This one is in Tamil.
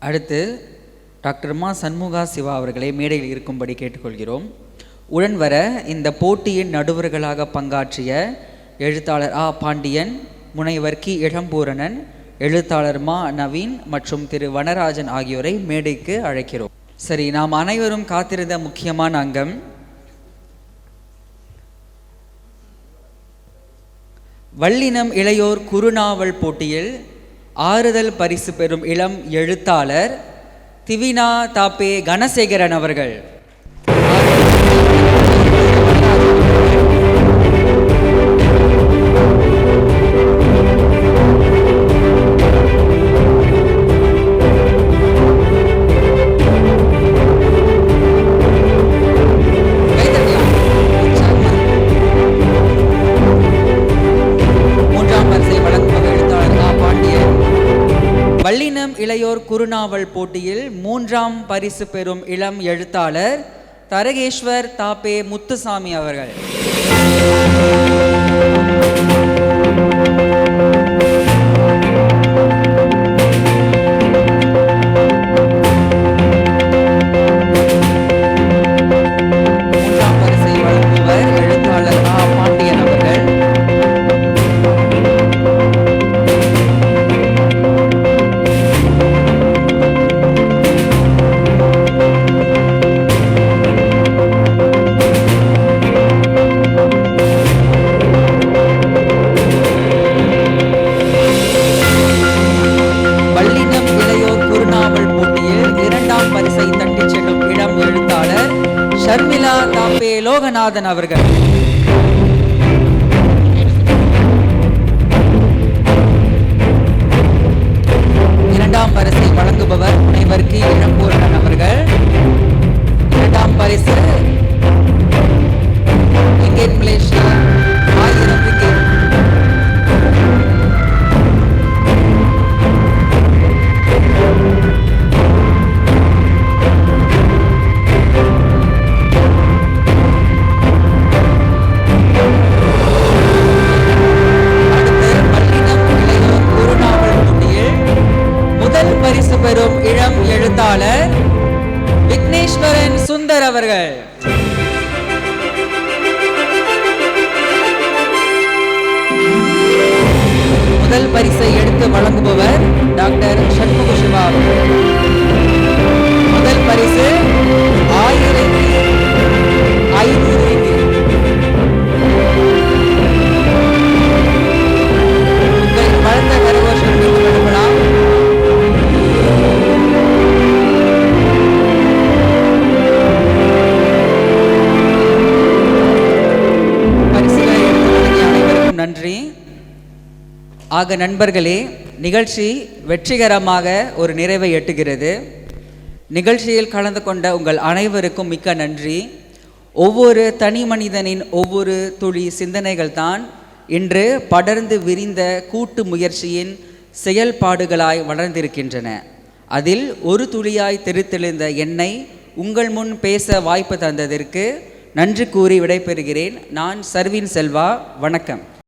அடுத்து டாக்டர் மா சண்முகா சிவா அவர்களை மேடையில் இருக்கும்படி கேட்டுக்கொள்கிறோம். உடன் வர இந்த போட்டியின் நடுவர்களாக பங்காற்றிய எழுத்தாளர் ஆ பாண்டியன், முனைவர் கி இளம்பூரணன், எழுத்தாளர் மா நவீன் மற்றும் திரு வனராஜன் ஆகியோரை மேடைக்கு அழைக்கிறோம். சரி, நாம் அனைவரும் காத்திருந்த முக்கியமான அங்கம் வல்லினம் இளையோர் குறுநாவல் போட்டியில் ஆறுதல் பரிசு பெறும் இளம் எழுத்தாளர் திவினா தாப்பே கணசேகரன் அவர்கள். வல்லினம் இளையோர் குறுநாவல் போட்டியில் 3ஆம் பரிசு பெறும் இளம் எழுத்தாளர் தரகேஸ்வர் தாப்பே முத்துசாமி அவர்கள். ஷர்மிளா தாப்பே லோகநாதன் அவர்கள். இரண்டாம் பரிசை வழங்குபவர் முனைவர் கி இளம்பூரணன் அவர்கள். இரண்டாம் பரிசு கிரிக்கெட் மலேசியா 1000 விக்கெட். பெறும் இளம் எழுத்தாளர் விக்னேஸ்வரன் சுந்தர் அவர்கள். முதல் பரிசை எடுத்து வழங்குபவர் டாக்டர் சண்முக சிவா அவர்கள். முதல் பரிசு 1500. வளர்ந்த கரகோஷம் எடுக்கலாம். நன்றி. ஆக நண்பர்களே, நிகழ்ச்சி வெற்றிகரமாக ஒரு நிறைவை எட்டுகிறது. நிகழ்ச்சியில் கலந்து கொண்ட உங்கள் அனைவருக்கும் மிக்க நன்றி. ஒவ்வொரு தனி மனிதனின் ஒவ்வொரு துளி சிந்தனைகள் தான் இன்று படர்ந்து விரிந்த கூட்டு முயற்சியின் செயல்பாடுகளாய் வளர்ந்திருக்கின்றன. அதில் ஒரு துளியாய் தெரித்தெழுந்த என்னை உங்கள் முன் பேச வாய்ப்பு தந்ததற்கு நன்றி கூறி விடைபெறுகிறேன். நான் சர்வீன் செல்வா. வணக்கம்.